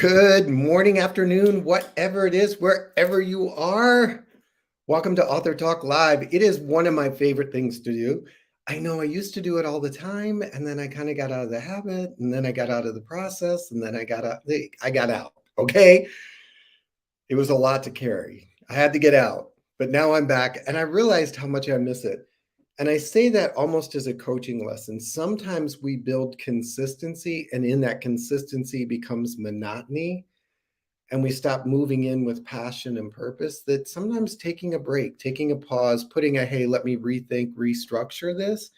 Good morning, afternoon, whatever it is, wherever you are. Welcome to Author Talk Live. It is one of my favorite things to do. I know I used to do it all the time, and then I kind of got out of the habit, and then I got out of the process, and then I got out. Okay. It was a lot to carry. I had to get out, but now I'm back, and I realized how much I miss it. And I say that almost as a coaching lesson. Sometimes we build consistency, and in that consistency becomes monotony, and we stop moving in with passion and purpose. That sometimes taking a break, taking a pause, putting a hey, let me rethink, restructure this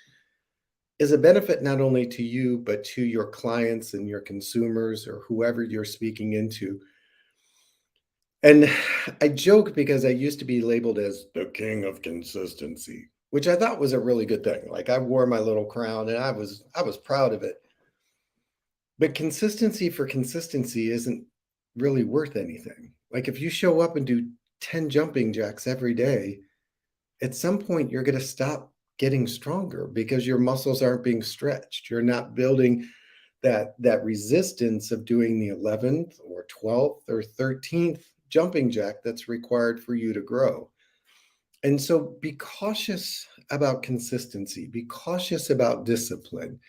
is a benefit not only to you, but to your clients and your consumers or whoever you're speaking into. And I joke because I used to be labeled as the king of consistency, which I thought was a really good thing. Like I wore my little crown and I was proud of it. But consistency for consistency isn't really worth anything. Like if you show up and do 10 jumping jacks every day, at some point you're going to stop getting stronger because your muscles aren't being stretched. You're not building that resistance of doing the 11th or 12th or 13th jumping jack that's required for you to grow. And so be cautious about consistency, be cautious about discipline.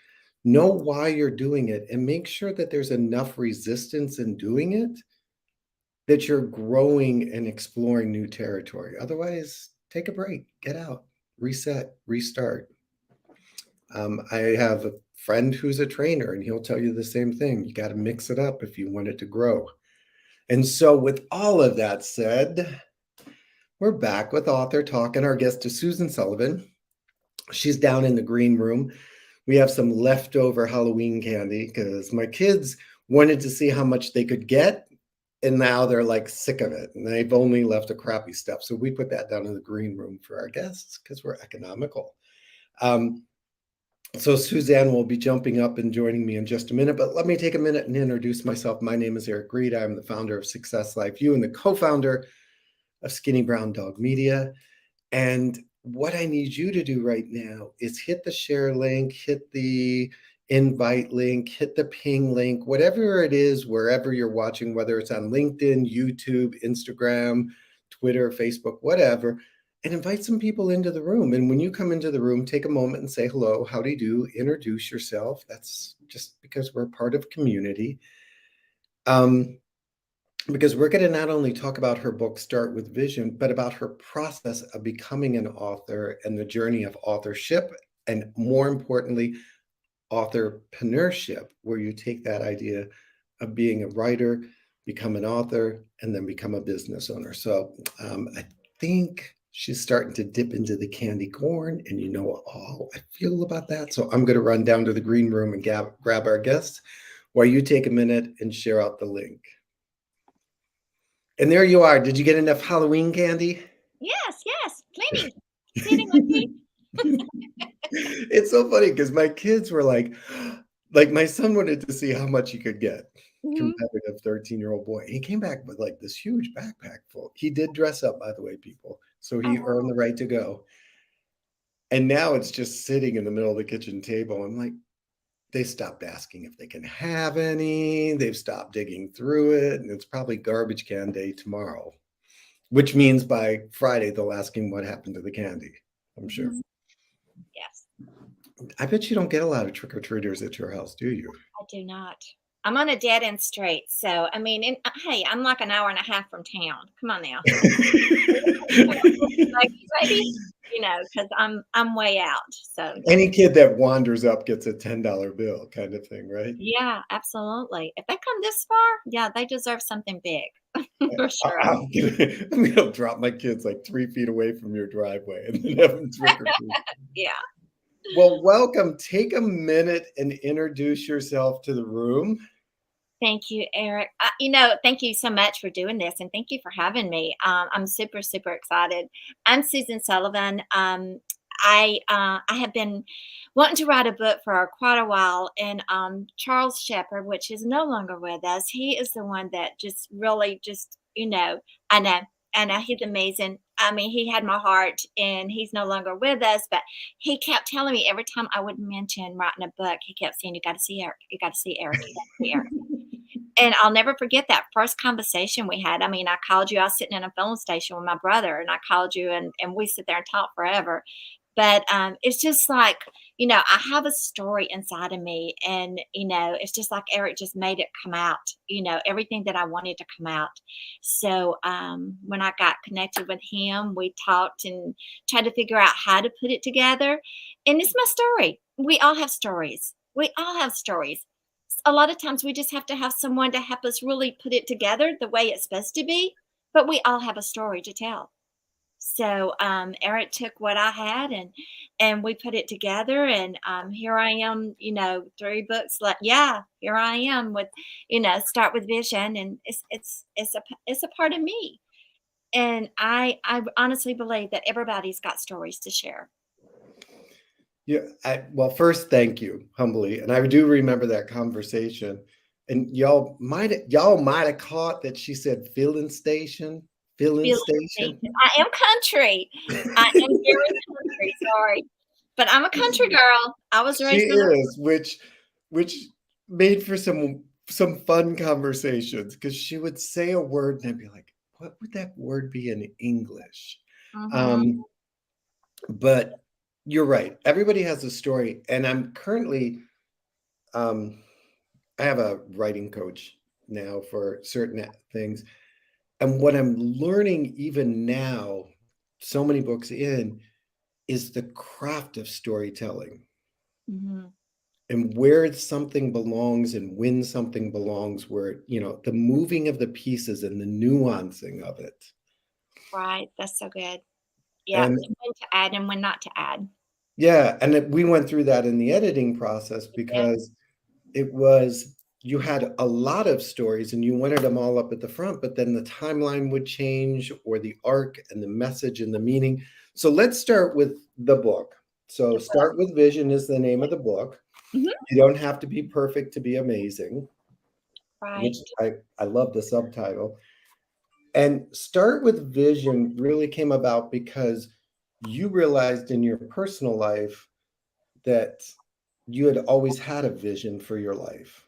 Know why you're doing it and make sure that there's enough resistance in doing it that you're growing and exploring new territory. Otherwise, take a break, get out, reset, restart. I have a friend who's a trainer, and he'll tell you the same thing. You got to mix it up if you want it to grow. And so, with all of that said, we're back with Author Talk, and our guest is Susan Sullivan. She's down in the green room. We have some leftover Halloween candy because my kids wanted to see how much they could get, and now they're like sick of it, and they've only left the crappy stuff. So we put that down in the green room for our guests because we're economical. So Suzanne will be jumping up and joining me in just a minute, but let me take a minute and introduce myself. My name is Eric Reed. I'm the founder of Success Life U and the co-founder of Skinny Brown Dog Media. And what I need you to do right now is hit the share link, hit the invite link, hit the ping link, whatever it is, wherever you're watching, whether it's on LinkedIn, YouTube, Instagram, Twitter, Facebook, whatever, and invite some people into the room. And when you come into the room, take a moment and say hello, how do you do, introduce yourself. That's just because we're part of community. Because we're going to not only talk about her book, Start with Vision, but about her process of becoming an author and the journey of authorship, and more importantly, authorpreneurship, where you take that idea of being a writer, become an author, and then become a business owner. So I think she's starting to dip into the candy corn, and you know how I feel about that. So I'm going to run down to the green room and grab our guests while you take a minute and share out the link. And there you are. Did you get enough Halloween candy? Yes, plenty. Sitting on me. It's so funny because my kids were like my son wanted to see how much he could get. Mhm. Competitive 13-year-old boy. He came back with like this huge backpack full. He did dress up, by the way, people. So he earned the Oh, right to go. And now it's just sitting in the middle of the kitchen table. I'm like, they stopped asking if they can have any. They've stopped digging through it. And it's probably garbage can day tomorrow, which means by Friday, they'll ask him what happened to the candy, I'm sure. mhm. Yes, I bet you don't get a lot of trick-or-treaters at your house, do you? I do not. I'm on a dead end street, so I mean, hey, I'm like an hour and a half from town. Come on now, like, maybe because I'm way out. So no. Any kid that wanders up gets a $10 bill kind of thing, right? Yeah, absolutely. If they come this far, yeah, they deserve something big for sure. I'm gonna drop my kids like 3 feet away from your driveway and then have them trick or treat. Yeah. Well, welcome. Take a minute and introduce yourself to the room. Thank you, Eric. Thank you so much for doing this, and thank you for having me. I'm super, super excited. I'm Susan Sullivan. I have been wanting to write a book for quite a while, and Charles Shepard, which is no longer with us, he is the one that just really I know. I know he's amazing. I mean, he had my heart, and he's no longer with us. But he kept telling me every time I would mention writing a book, he kept saying, "You got to see Eric. You got to see Eric. You got to see Eric." And I'll never forget that first conversation we had. I mean, I called you, I was sitting in a phone station with my brother, and I called you, and we sit there and talk forever. But it's just like, I have a story inside of me, and it's just like Eric just made it come out, everything that I wanted to come out. So when I got connected with him, we talked and tried to figure out how to put it together. And it's my story. We all have stories. We all have stories. A lot of times we just have to have someone to help us really put it together the way it's supposed to be, but we all have a story to tell. So Eric took what I had, and we put it together, and here I am, 3 books. Like, yeah, here I am with, start with vision, and it's a part of me, and I honestly believe that everybody's got stories to share. Yeah. Well, first, thank you humbly, and I do remember that conversation. And y'all might have caught that she said filling Feeling station. station. I am country. I am very country. Sorry, but I'm a country girl. I was She raised on a. is, which made for some fun conversations because she would say a word and I'd be like, what would that word be in English? Mhm. Um, but you're right. Everybody has a story, and I'm currently um, I have a writing coach now for certain things, and what I'm learning even now, so many books in, is the craft of storytelling Mhm. and where something belongs and when something belongs, where the moving of the pieces and the nuancing of it. Right. That's so good. Yeah. And And when to add and when not to add. yeah, and we went through that in the editing process Yeah. because it was you had a lot of stories and you wanted them all up at the front, but then the timeline would change, or the arc and the message and the meaning. So let's start with the book. So The book. Start with Vision is the name of the book. Mhm. You don't have to be perfect to be amazing, which Right. I love the subtitle. And Start with Vision really came about because you realized in your personal life that you had always had a vision for your life.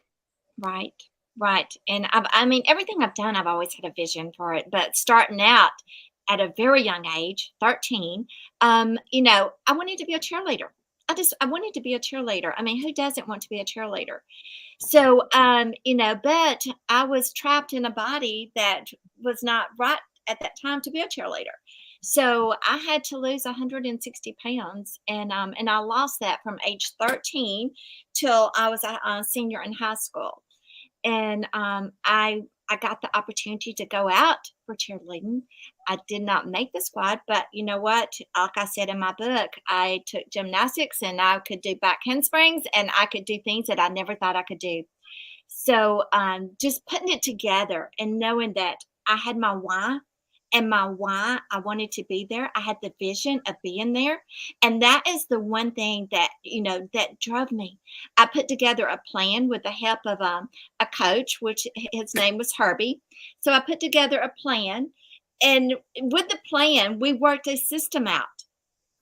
Right. Right. And I mean, everything I've done, I've always had a vision for it. But starting out at a very young age, 13, I wanted to be a cheerleader. I wanted to be a cheerleader. I mean, who doesn't want to be a cheerleader? So, but I was trapped in a body that was not right at that time to be a cheerleader. So I had to lose 160 pounds, and I lost that from age 13 till I was a senior in high school. And I got the opportunity to go out for cheerleading. I did not make the squad, but you know what? Like I said in my book, I took gymnastics, and I could do back handsprings, and I could do things that I never thought I could do. So just putting it together and knowing that I had my why, and my why I wanted to be there. I had the vision of being there. And that is the one thing that, that drove me. I put together a plan with the help of a coach, which his name was Herbie. So I put together a plan. And with the plan, we worked a system out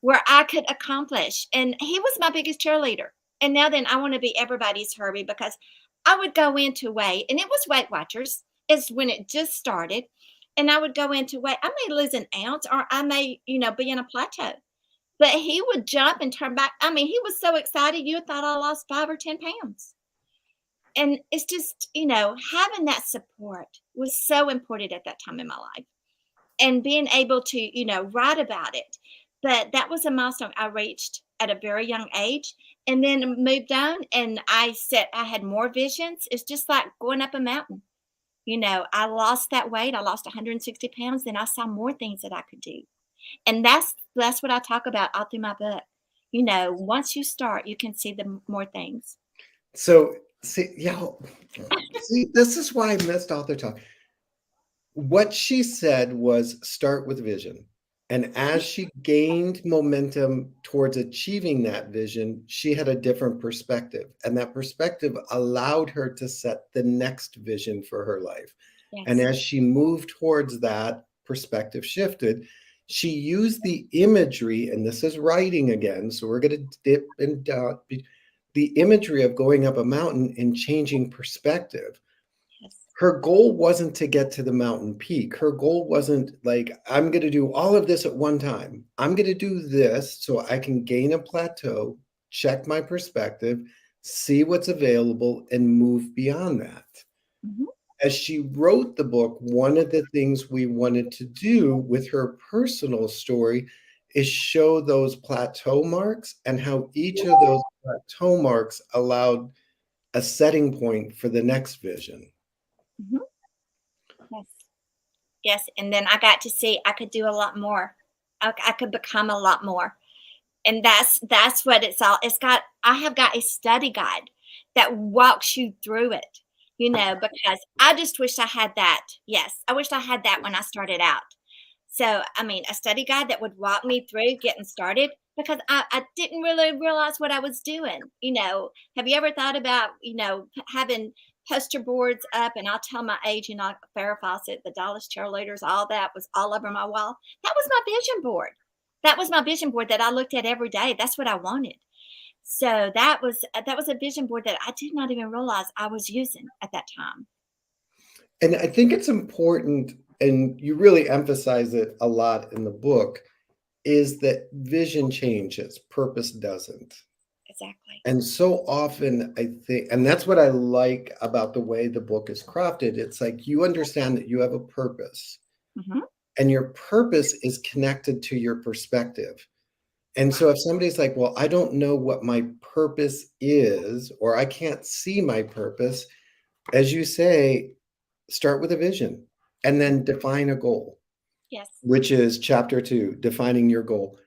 where I could accomplish. And he was my biggest cheerleader. And now then I want to be everybody's Herbie, because I would go into weight, and it was Weight Watchers, is when it just started. And I would go into weight. I may lose an ounce, or I may, be in a plateau. But he would jump and turn back. I mean, he was so excited, you thought I lost 5 or 10 pounds. And it's just, having that support was so important at that time in my life, and being able to, write about it. But that was a milestone I reached at a very young age, and then moved on. And I said I had more visions. It's just like going up a mountain. I lost that weight. I lost 160 pounds. Then I saw more things that I could do. And that's what I talk about all through my book. Once you start, you can see the more things. So see, yeah, see, this is why I missed Author Talk. What she said was start with vision. And as she gained momentum towards achieving that vision, she had a different perspective. And that perspective allowed her to set the next vision for her life. And Yes. as she moved towards that, perspective shifted. She used the imagery, and this is writing again. So we're going to dip and the imagery of going up a mountain and changing perspective. Yes. her goal wasn't to get to the mountain peak. Her goal wasn't like, I'm going to do all of this at one time. I'm going to do this so I can gain a plateau, check my perspective, see what's available, and move beyond that. Mhm. As she wrote the book, one of the things we wanted to do with her personal story is show those plateau marks and how each of those plateau marks allowed a setting point for the next vision. Mhm. Yes. Yes, and then I got to see I could do a lot more. I could become a lot more. And that's what it's all it's got. I have got a study guide that walks you through it, because I just wish I had that. Yes, I wish I had that when I started out. So, I mean, a study guide that would walk me through getting started because I didn't really realize what I was doing. Have you ever thought about, having poster boards up, and I'll tell my age, Farrah Fawcett, the Dallas cheerleaders, all that was all over my wall. That was my vision board. That was my vision board that I looked at every day. That's what I wanted. So that was a vision board that I did not even realize I was using at that time. And I think it's important, and you really emphasize it a lot in the book, is that vision changes, purpose doesn't. Exactly. And so often, I think, and that's what I like about the way the book is crafted. It's like you understand that you have a purpose, Hmm. and your purpose is connected to your perspective. And so if somebody's like, well, I don't know what my purpose is, or I can't see my purpose, as you say, start with a vision and then define a goal, Yes. which is chapter 2, defining your goal.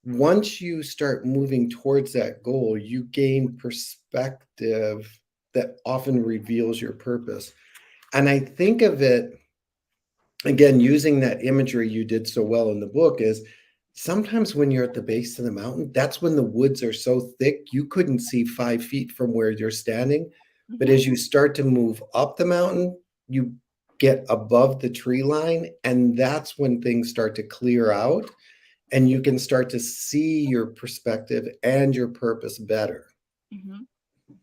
Once you start moving towards that goal, you gain perspective that often reveals your purpose. And I think of it, again, using that imagery you did so well in the book, is sometimes when you're at the base of the mountain, that's when the woods are so thick you couldn't see 5 feet from where you're standing. But Hmm. as you start to move up the mountain, you get above the tree line, and that's when things start to clear out and you can start to see your perspective and your purpose better. Hmm.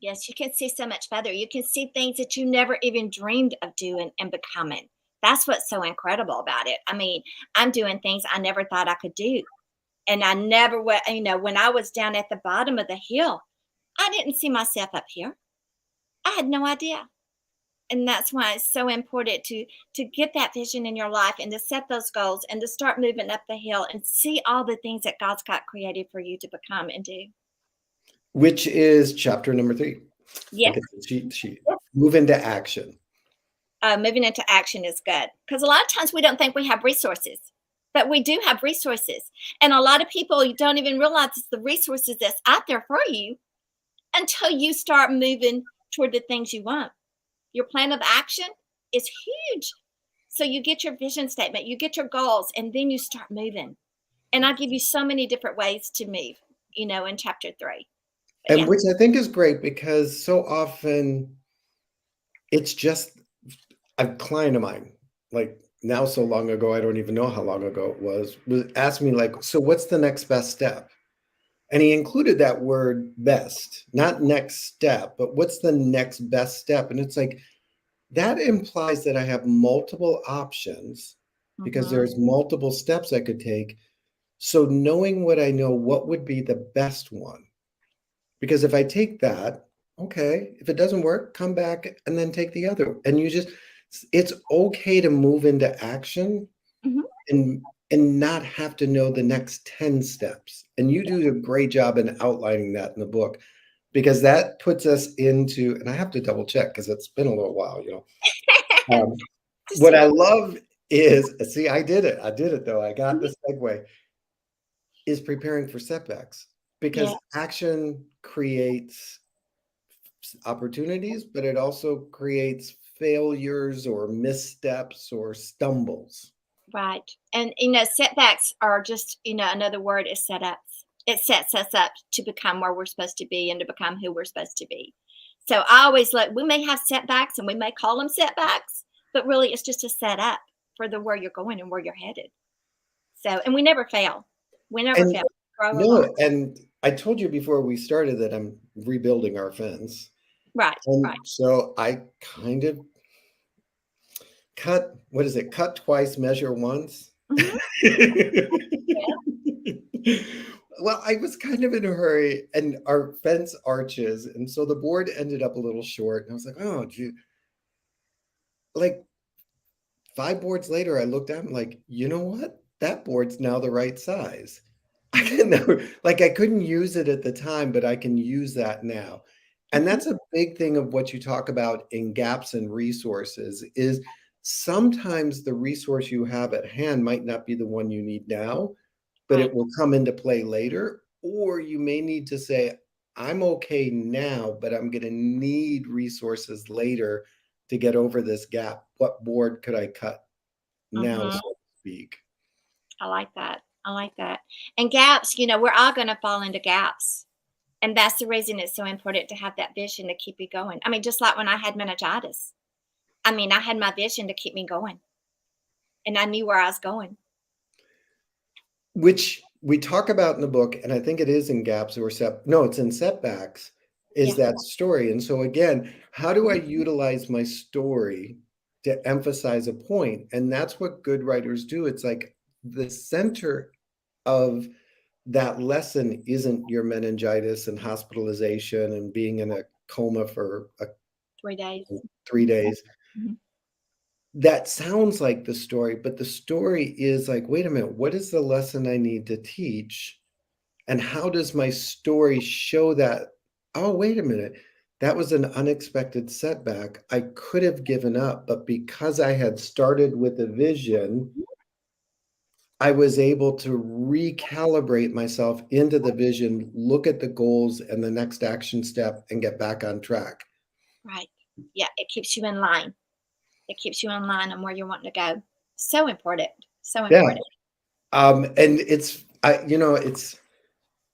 Yes, you can see so much further. You can see things that you never even dreamed of doing and becoming. That's what's so incredible about it. I mean, I'm doing things I never thought I could do. And I never went, when I was down at the bottom of the hill, I didn't see myself up here. I had no idea. And that's why it's so important to get that vision in your life and to set those goals and to start moving up the hill and see all the things that God's got created for you to become and do. Which is chapter number 3. Yes. Look at the cheat sheet. Move into action. Moving into action is good because a lot of times we don't think we have resources, but we do have resources. And a lot of people, you don't even realize it's the resources that's out there for you until you start moving toward the things you want. Your plan of action is huge. So you get your vision statement, you get your goals, and then you start moving. And I'll give you so many different ways to move, in chapter 3. But And yeah. which I think is great because so often it's just a client of mine, like now so long ago, I don't even know how long ago it was asked me like, so what's the next best step? And he included that word best, not next step, but what's the next best step? And it's like, that implies that I have multiple options because Hmm. there's multiple steps I could take. So knowing what I know, what would be the best one? Because if I take that, okay, if it doesn't work, come back and then take the other. And it's okay to move into action Hmm. and not have to know the next 10 steps. And you do a great job in outlining that in the book because that puts us into, and I have to double check because it's been a little while. Um, Just what a I little. love is, see, I did it. I did it though. I got Mhm. the segue, is preparing for setbacks Yeah. because action creates opportunities, but it also creates failures or missteps or stumbles. Right. And, setbacks are just, another word is setups. It sets us up to become where we're supposed to be and to become who we're supposed to be. So I always we may have setbacks and we may call them setbacks, but really it's just a setup for the where you're going and where you're headed. So, and we never fail. We never And fail. Grow a lot. no, and I told you before we started that I'm rebuilding our fence. Right. And Right. so I kind of what is it? Cut twice, measure once. Mhm. Yeah. Well, I was kind of in a hurry and our fence arches, and so the board ended up a little short. And I was like, oh, gee. Like 5 boards later, I looked at them like, you know what? That board's now the right size. I Mhm. can never, like, I couldn't use it at the time, but I can use that now. And Mhm. that's a big thing of what you talk about in gaps and resources is sometimes the resource you have at hand might not be the one you need now, but Right. it will come into play later. Or you may need to say, I'm okay now, but I'm going to need resources later to get over this gap. What board could I cut now, Mhm. so to speak? I like that. I like that. And gaps, we're all gonna fall into gaps. And that's the reason it's so important to have that vision to keep you going. I mean, just like when I had meningitis. I mean, I had my vision to keep me going, and I knew where I was going. Which we talk about in the book, and I think it is in gaps or no, it's in setbacks, is Yeah. that story. And so again, how do I Mhm. utilize my story to emphasize a point? And that's what good writers do. It's like the center of that lesson isn't your meningitis and hospitalization and being in a coma for 3 days. 3 days. Mhm. That sounds like the story, but the story is like, wait a minute, what is the lesson I need to teach? And how does my story show that? Oh, wait a minute. That was an unexpected setback. I could have given up, but because I had started with a vision, Mhm. I was able to recalibrate myself into the vision, look at the goals and the next action step, and get back on track. Right. Yeah, it keeps you in line. It keeps you in line on where you're wanting to go. So important. So Yeah. important. And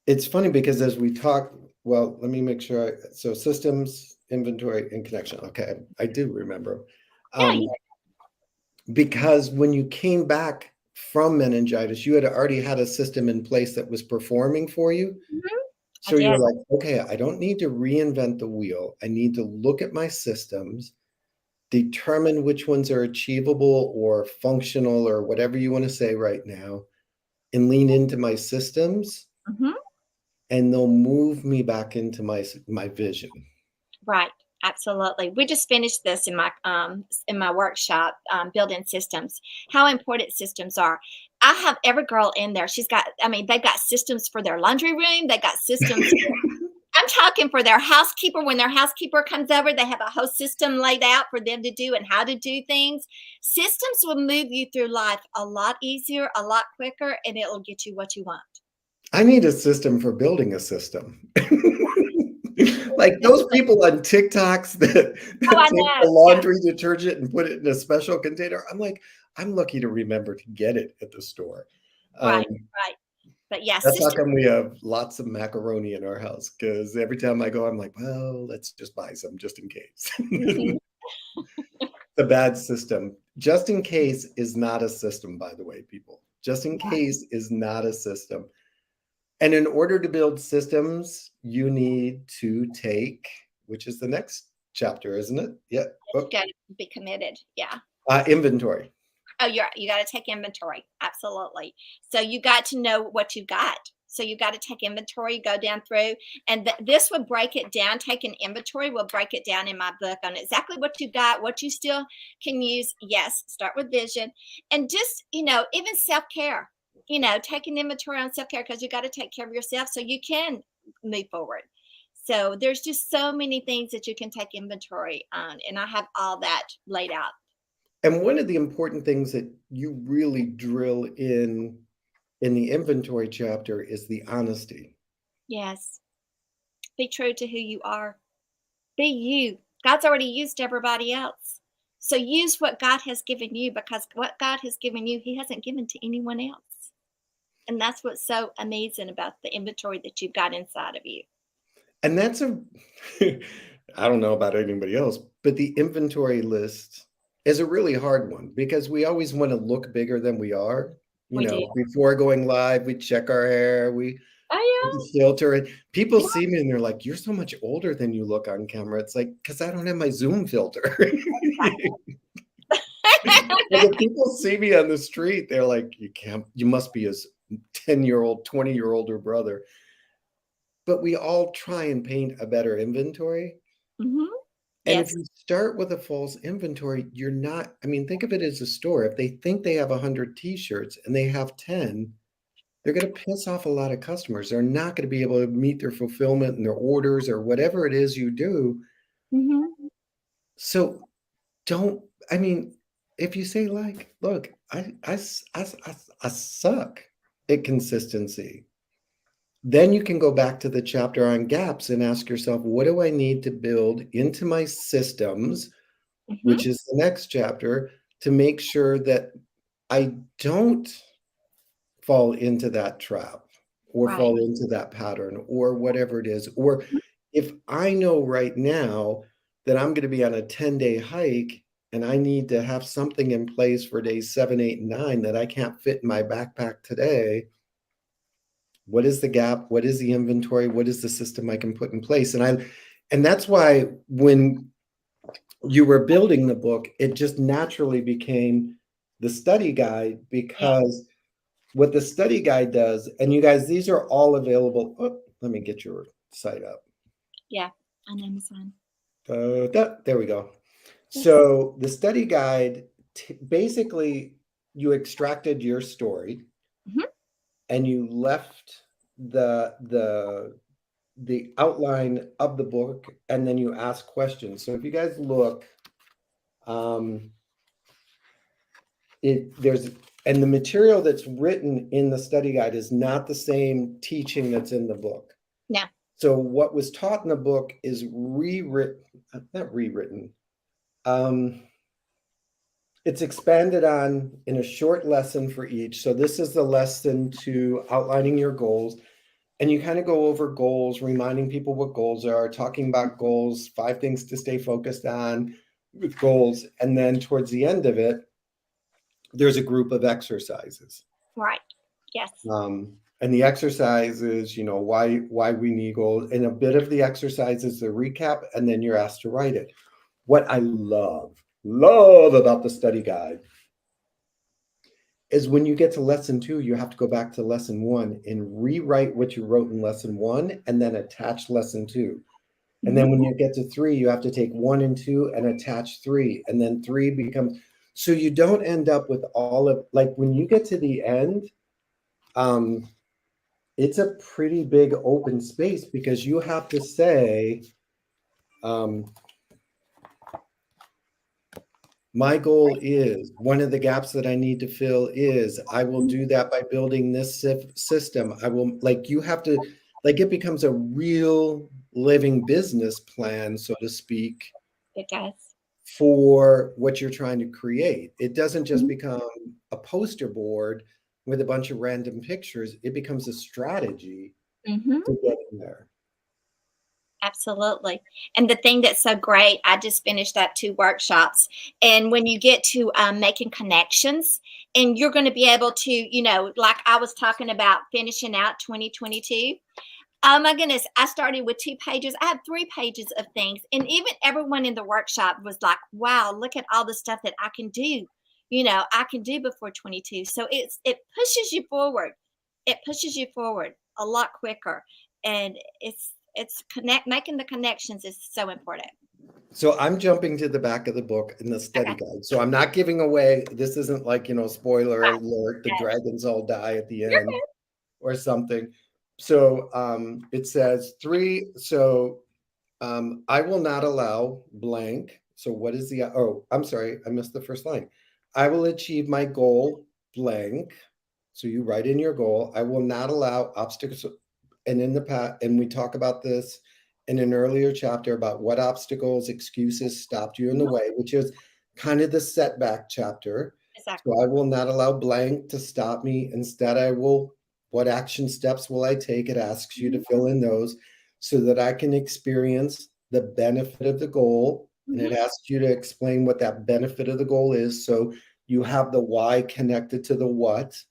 it's funny because as we talk, well, let me make sure. So systems, inventory, and connection. Okay, I do remember. Yeah, Um, because when you came back from meningitis, you had already had a system in place that was performing for you. mhm, I So you're did. like, okay, I don't need to reinvent the wheel. I need to look at my systems, determine which ones are achievable or functional or whatever you want to say right now, and lean into my systems, Mhm. and they'll move me back into my vision. Right. Absolutely. We just finished this in my workshop, building systems. How important systems are. I have every girl in there. She's got. I mean, they've got systems for their laundry room. They got systems. I'm talking for their housekeeper. When their housekeeper comes over, they have a whole system laid out for them to do and how to do things. Systems will move you through life a lot easier, a lot quicker, and it'll get you what you want. I need a system for building a system. Like those people on TikToks Oh, that I take know. the Yeah. laundry detergent and put it in a special container. I'm like, I'm lucky to remember to get it at the store. Um, Right. Right. But yeah, that's how systems. come we have lots of macaroni in our house, because every time I go, I'm like, well, let's just buy some just in case. Mhm. The bad system. Just in case is not a system, by the way, people. Just in case is not a system. And in order to build systems, you need to take, which is the next chapter, isn't it? Yeah. Yes, you Oh, got to be committed. Yeah. inventory. Oh, you got to take inventory. Absolutely. So you got to know what you got. So you got to take inventory, go down through, and this will break it down. Taking inventory will break it down in my book on exactly what you got, what you still can use. Yes, start with vision, and just even self care. Taking inventory on self care because you got to take care of yourself so you can move forward. So there's just so many things that you can take inventory on, and I have all that laid out. And one of the important things that you really drill in the inventory chapter is the honesty. Yes. Be true to who you are. Be you. God's already used everybody else. So use what God has given you because what God has given you, He hasn't given to anyone else. And that's what's so amazing about the inventory that you've got inside of you. And that's a, I don't know about anybody else, but the inventory list is a really hard one because we always want to look bigger than we are. We do. Before going live, we check our hair, we put Oh, the filter, and people yeah. see me and they're like, "You're so much older than you look on camera." It's like, because I don't have my Zoom filter. Well, the people see me on the street, they're like, you must be his 10-year-old, 20-year-old older brother. But we all try and paint a better inventory. Mhm. And if Yes. you start with a false inventory, you're not, I mean, think of it as a store. If they think they have 100 t-shirts and they have 10, they're going to piss off a lot of customers. They're not going to be able to meet their fulfillment and their orders or whatever it is you do. Mhm. So don't, I mean, if you say like, look, I suck at consistency, then you can go back to the chapter on gaps and ask yourself, what do I need to build into my systems, Mhm. which is the next chapter, to make sure that I don't fall into that trap or Right. fall into that pattern or whatever it is. Or Mhm. if I know right now that I'm going to be on a 10-day hike and I need to have something in place for days 7, 8, and 9 that I can't fit in my backpack today, what is the gap? What is the inventory? What is the system I can put in place? And that's why when you were building the book, it just naturally became the study guide, Yeah. because what the study guide does, and you guys, these are all available. Oh, let me get your site up. Yeah. On Amazon. There we go. Yes. So the study guide, basically, you extracted your story Mhm. and you left the outline of the book, and then you ask questions. So if you guys look, um, there's, and the material that's written in the study guide is not the same teaching that's in the book. No. So what was taught in the book is rewritten, not rewritten. Um, it's expanded on in a short lesson for each. So this is the lesson to outlining your goals. And you kind of go over goals, reminding people what goals are, talking about goals, 5 things to stay focused on with goals. And then towards the end of it, there's a group of exercises. Right. Yes. And the exercises, why we need goals. And a bit of the exercise is the recap, and then you're asked to write it. What I love about the study guide is when you get to lesson 2, you have to go back to lesson 1 and rewrite what you wrote in lesson 1 and then attach lesson 2. And Mhm. then when you get to 3, you have to take 1 and 2 and attach 3. And then 3 becomes, so you don't end up with all of, like when you get to the end, it's a pretty big open space because you have to say, um, my goal is, one of the gaps that I need to fill is, I will do that by building this system. I will, like, you have to, like, it becomes a real living business plan, so to speak, It does. for what you're trying to create. It doesn't just Mhm. become a poster board with a bunch of random pictures. It becomes a strategy Mhm. to get in there. Absolutely. And the thing that's so great, I just finished up 2 workshops. And when you get to making connections, and you're going to be able to, like I was talking about finishing out 2022. Oh my goodness. I started with 2 pages. I have 3 pages of things. And even everyone in the workshop was like, wow, look at all the stuff that I can do. I can do before 22. So it pushes you forward. It pushes you forward a lot quicker. And it's connect making the connections is so important. So I'm jumping to the back of the book in the study Okay. guide. So I'm not giving away, this isn't like, spoiler Right. alert, the Yes. dragons all die at the You're end good. or something. So it says 3. So I will not allow blank. So what is the, oh, I'm sorry, I missed the first line. I will achieve my goal blank. So you write in your goal. I will not allow obstacles. And in the past, and we talk about this in an earlier chapter about what obstacles, excuses stopped you in the Mhm. way, which is kind of the setback chapter. Exactly. So I will not allow blank to stop me. Instead, I will, what action steps will I take? It asks you to Mhm. fill in those so that I can experience the benefit of the goal. And it Mhm. asks you to explain what that benefit of the goal is. So you have the why connected to the what.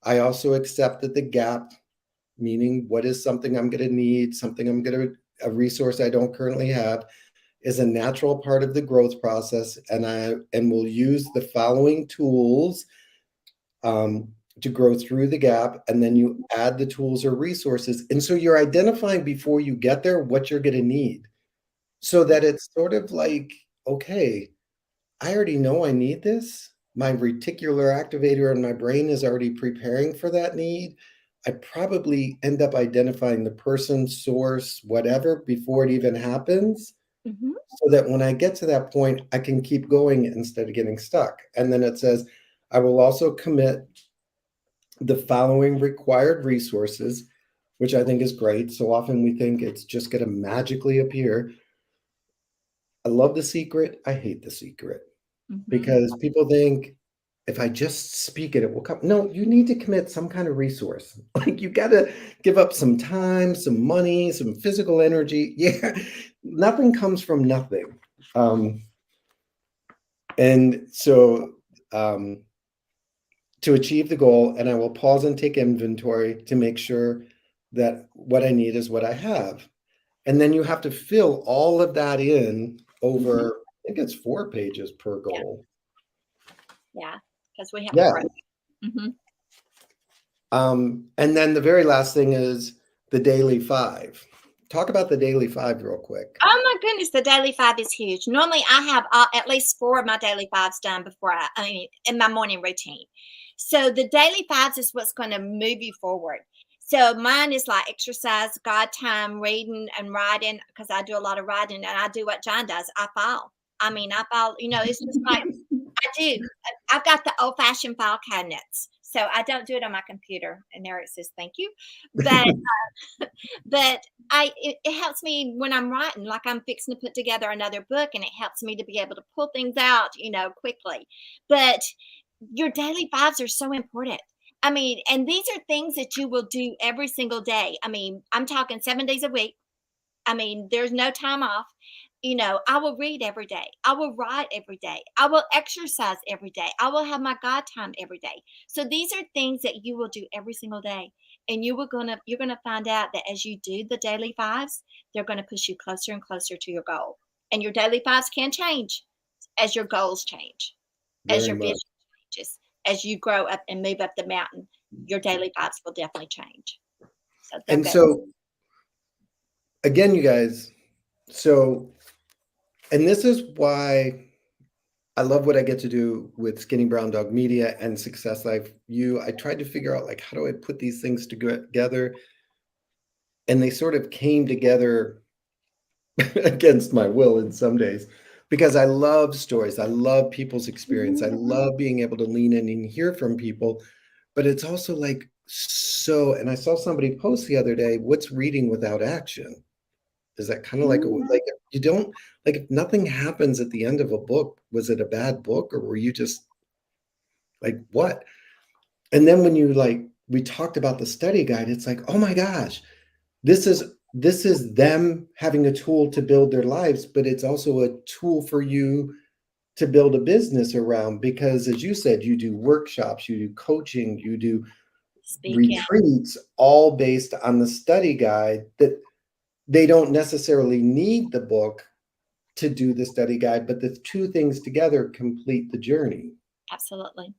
I also accepted the gap, meaning what is something I'm going to need, something I'm going to, a resource I don't currently have. is a natural part of the growth process, and will use the following tools to grow through the gap, and then you add the tools or resources. And so you're identifying before you get there what you're going to need, so that it's sort of like, okay, I already know I need this. My reticular activator in my brain is already preparing for that need. I probably end up identifying the person, source, whatever before it even happens, Mhm. so that when I get to that point, I can keep going instead of getting stuck. And then it says, I will also commit the following required resources, which I think is great. So often we think it's just going to magically appear. I love The Secret. I hate The Secret, Mhm. because people think if I just speak it, it will come. No, you need to commit some kind of resource. Like, you got to give up some time, some money, some physical energy. Yeah, nothing comes from nothing. Um, and so to achieve the goal, and I will pause and take inventory to make sure that what I need is what I have. And then you have to fill all of that in Mhm. over, I think it's 4 pages per Yeah, goal. yeah, because we have to Yeah. grow. Mhm. And then the very last thing is the daily 5. Talk about the daily 5 real quick. Oh my goodness, the daily 5 is huge. Normally, I have, at least 4 of my daily 5s done before I mean, in my morning routine. So the daily 5s is what's gonna move you forward. So mine is like exercise, God time, reading and writing, because I do a lot of writing, and I do what John does, I file. I mean, I file, it's just like I do. I've got the old-fashioned file cabinets, so I don't do it on my computer, and there it says, "Thank you." But but it helps me when I'm writing, like I'm fixing to put together another book, and it helps me to be able to pull things out, quickly. But your daily 5s are so important. I mean, and these are things that you will do every single day. I mean, I'm talking 7 days a week. I mean, there's no time off. I will read every day. I will write every day. I will exercise every day. I will have my God time every day. So these are things that you will do every single day. And you're gonna find out that as you do the daily 5s, they're gonna push you closer and closer to your goal. And your daily 5s can change as your goals change, as Very your much. vision changes, as you grow up and move up the mountain, your daily 5s will definitely change. So they're And good. so, again, you guys, so, and this is why I love what I get to do with Skinny Brown Dog Media and Success Life You. I tried to figure out, like, how do I put these things together? And they sort of came together against my will in some days, because I love stories. I love people's experience. I Mhm. love being able to lean in and hear from people. But it's also like, so, and I saw somebody post the other day, what's reading without action? Is that kind of like, Mhm. like, you don't, like, if nothing happens at the end of a book, was it a bad book, or were you just like, what? And then when you, like, we talked about the study guide, it's like, oh my gosh, this is them having a tool to build their lives, but it's also a tool for you to build a business around, because as you said, you do workshops, you do coaching, you do Speaking. retreats, all based on the study guide, that they don't necessarily need the book to do the study guide, but the two things together complete the journey. Absolutely.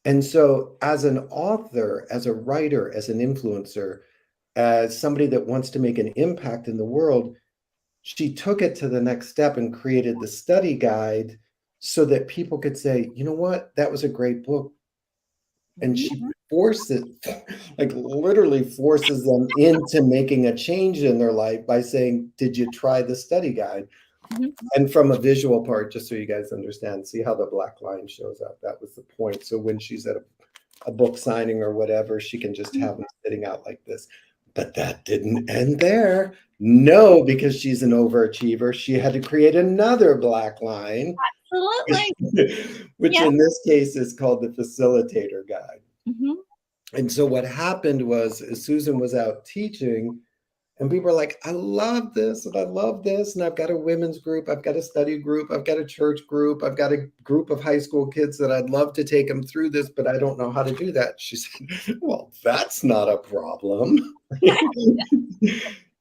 And so, as an author, as a writer, as an influencer, as somebody that wants to make an impact in the world, she took it to the next step and created the study guide so that people could say, you know what, that was a great book. And Mhm. she forces, like, literally forces them into making a change in their life by saying, did you try the study guide? Mhm. And from a visual part, just so you guys understand, see how the black line shows up. That was the point. So when she's at a book signing or whatever, she can just Mhm. have them sitting out like this. But that didn't end there. No, because she's an overachiever, she had to create another black line, Absolutely. which Yep. in this case is called the facilitator guide. Mhm. And so what happened was, as Susan was out teaching, and people were like, I love this and I love this. And I've got a women's group, I've got a study group, I've got a church group, I've got a group of high school kids that I'd love to take them through this, but I don't know how to do that. She said, well, that's not a problem.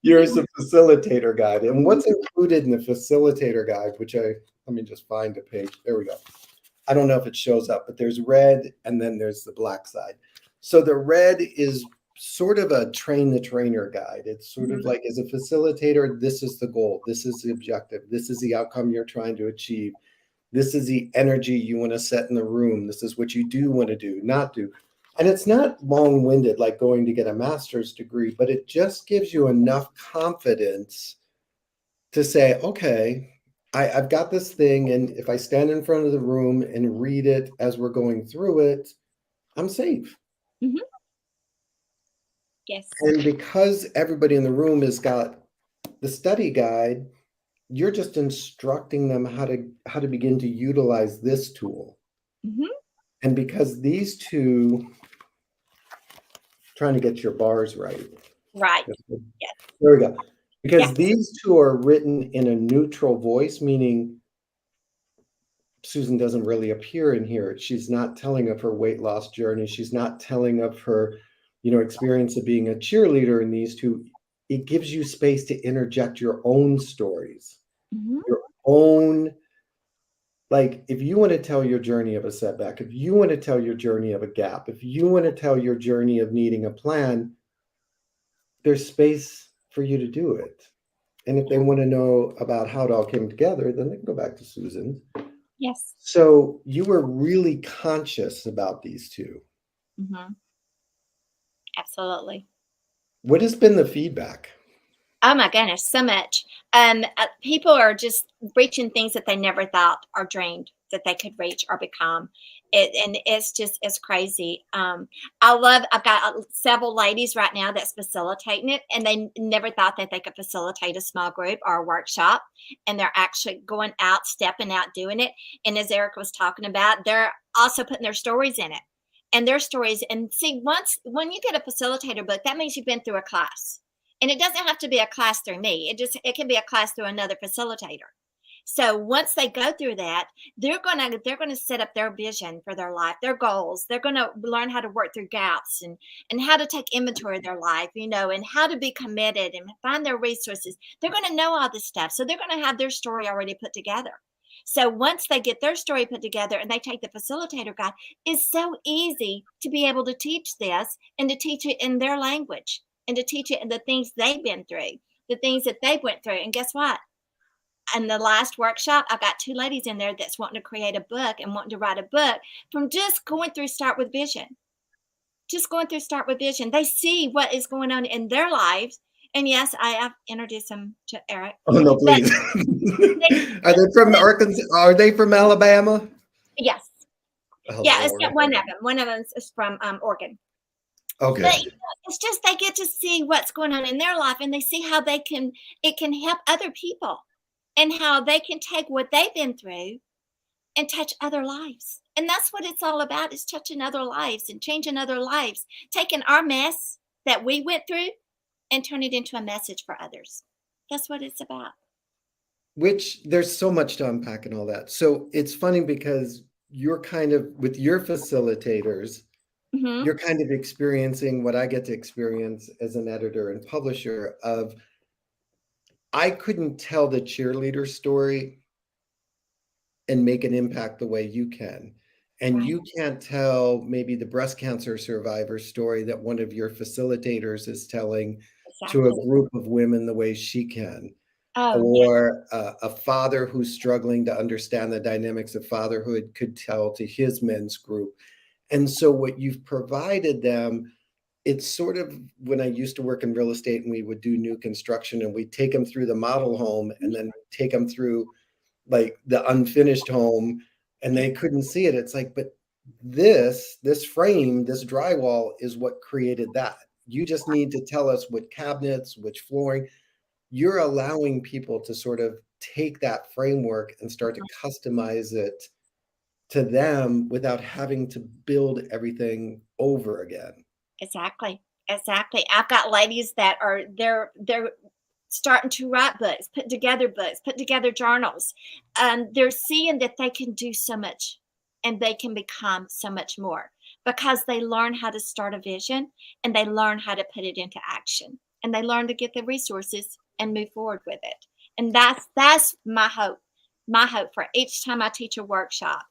Yours a facilitator guide. And what's included in the facilitator guide, which let me just find a page. There we go. I don't know if it shows up, but there's red and then there's the black side. So the red is sort of a train the trainer guide. It's sort of like, as a facilitator, this is the goal. This is the objective. This is the outcome you're trying to achieve. This is the energy you want to set in the room. This is what you do want to do, not do. And it's not long-winded like going to get a master's degree, but it just gives you enough confidence to say, okay, I've got this thing, and if I stand in front of the room and read it as we're going through it, I'm safe. Mhm. Yes. And because everybody in the room has got the study guide, you're just instructing them how to begin to utilize this tool. Mhm. And because these two, trying to get your bars right. Right. Yes. There we go. Because Yeah. these two are written in a neutral voice, meaning Susan doesn't really appear in here. She's not telling of her weight loss journey. She's not telling of her, experience of being a cheerleader in these two. It gives you space to interject your own stories, Mhm. your own, like, if you want to tell your journey of a setback, if you want to tell your journey of a gap, if you want to tell your journey of needing a plan, there's space for you to do it. And if they want to know about how it all came together, then they can go back to Susan. Yes. So you were really conscious about these two. Mhm. Absolutely. What has been the feedback? Oh my goodness, so much. People are just reaching things that they never thought or dreamed that they could reach or become. And it's crazy. I've got several ladies right now that's facilitating it, and they never thought that they could facilitate a small group or a workshop. And they're actually going out, stepping out, doing it. And as Eric was talking about, they're also putting their stories in it, and their stories. And see, when you get a facilitator book, that means you've been through a class, and it doesn't have to be a class through me. It can be a class through another facilitator. So once they go through that, they're gonna set up their vision for their life, their goals. They're gonna learn how to work through gaps, and how to take inventory of their life, and how to be committed and find their resources. They're gonna know all this stuff. So they're gonna have their story already put together. So once they get their story put together and they take the facilitator guide, it's so easy to be able to teach this and to teach it in their language and to teach it in the things they've been through, the things that they went through. And guess what? In the last workshop, I got two ladies in there that's wanting to create a book and wanting to write a book from just going through Start with Vision. Just going through Start with Vision. They see what is going on in their lives. And yes, I have introduced them to Eric. Oh no, But please. they, Are they from Arkansas? Are they from Alabama? yes. Oh Yeah, it's Lord. got one of them. One of them is from Oregon. But Okay. it's just they get to see what's going on in their life, and they see how it can help other people, and how they can take what they've been through and touch other lives. And that's what it's all about, is touching other lives and changing other lives, taking our mess that we went through and turn it into a message for others. That's what it's about. Which there's so much to unpack and all that. So it's funny because you're kind of, with your facilitators, Hmm. you're kind of experiencing what I get to experience as an editor and publisher of, I couldn't tell the cheerleader story and make an impact the way you can. And Right. you can't tell maybe the breast cancer survivor story that one of your facilitators is telling to Exactly. a group of women the way she can, Oh, yeah. or a father who's struggling to understand the dynamics of fatherhood could tell to his men's group. And so what you've provided them, it's sort of, when I used to work in real estate and we would do new construction and we'd take them through the model home and then take them through like the unfinished home, and they couldn't see it. It's like, but this frame, this drywall is what created that. You just need to tell us what cabinets, which flooring. You're allowing people to sort of take that framework and start to customize it to them without having to build everything over again. Exactly. Exactly. I've got ladies that are they're starting to write books, put together journals. They're seeing that they can do so much, and they can become so much more because they learn how to start a vision and they learn how to put it into action. and they learn to get the resources and move forward with it. And that's my hope. My hope for each time I teach a workshop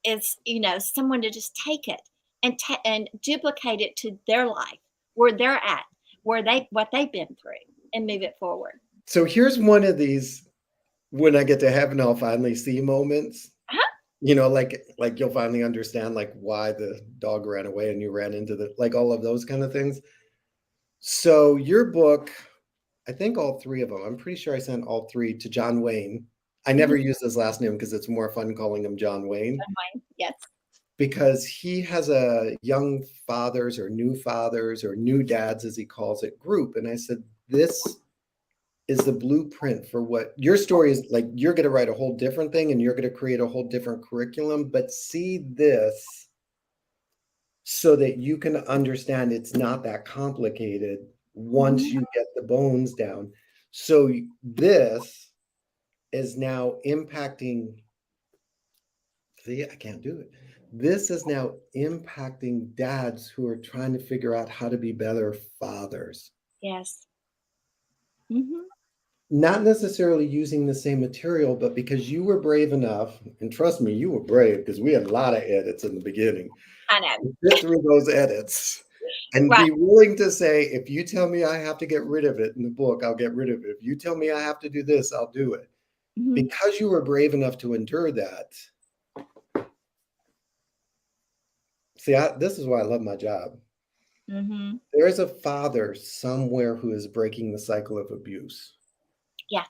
is, someone to just take it and and duplicate it to their life, where they're at, what they've been through, and move it forward. So here's one of these when I get to heaven, I'll finally see moments. Uh-huh. Like you'll finally understand like why the dog ran away and you ran into the like all of those kind of things. So your book, I think all three of them, I'm pretty sure I sent all three to John Wayne. I never Mhm. use his last name because it's more fun calling him John Wayne, Yes. because he has a young fathers or new dads, as he calls it, group. And I said, this is the blueprint for what your story is like. You're going to write a whole different thing and you're going to create a whole different curriculum, but see this so that you can understand it's not that complicated once Mhm. you get the bones down. So this is now impacting, see, I can't do it. This is now impacting dads who are trying to figure out how to be better fathers. Yes. Mhm. Not necessarily using the same material, but because you were brave enough, and trust me, you were brave because we had a lot of edits in the beginning. I know. Get through those edits and Right. be willing to say, if you tell me I have to get rid of it in the book, I'll get rid of it. If you tell me I have to do this, I'll do it. Mhm. Because you were brave enough to endure that. See, this is why I love my job. Mhm. There is a father somewhere who is breaking the cycle of abuse, Yeah.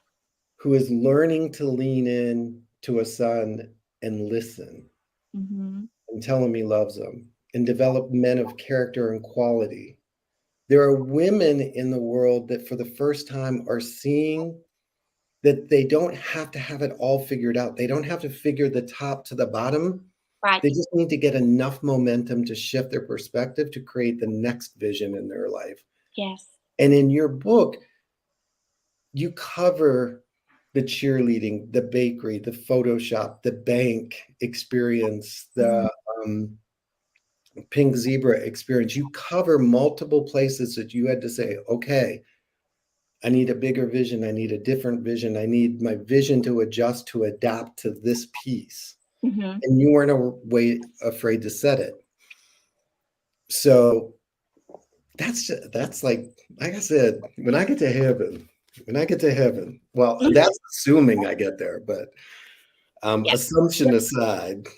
who is learning to lean in to a son and listen Mhm. and tell him he loves him and develop men of character and quality. There are women in the world that for the first time are seeing that they don't have to have it all figured out. They don't have to figure the top to the bottom. Right. They just need to get enough momentum to shift their perspective to create the next vision in their life. Yes. And in your book, you cover the cheerleading, the bakery, the Photoshop, the bank experience, Mhm. the um, pink zebra experience. You cover multiple places that you had to say, okay, I need a bigger vision. I need a different vision. I need my vision to adjust to adapt to this piece. Mhm. And you weren't afraid to set it. So that's like I said, when I get to heaven, well, Mhm. that's assuming I get there, but Yeah. assumption aside,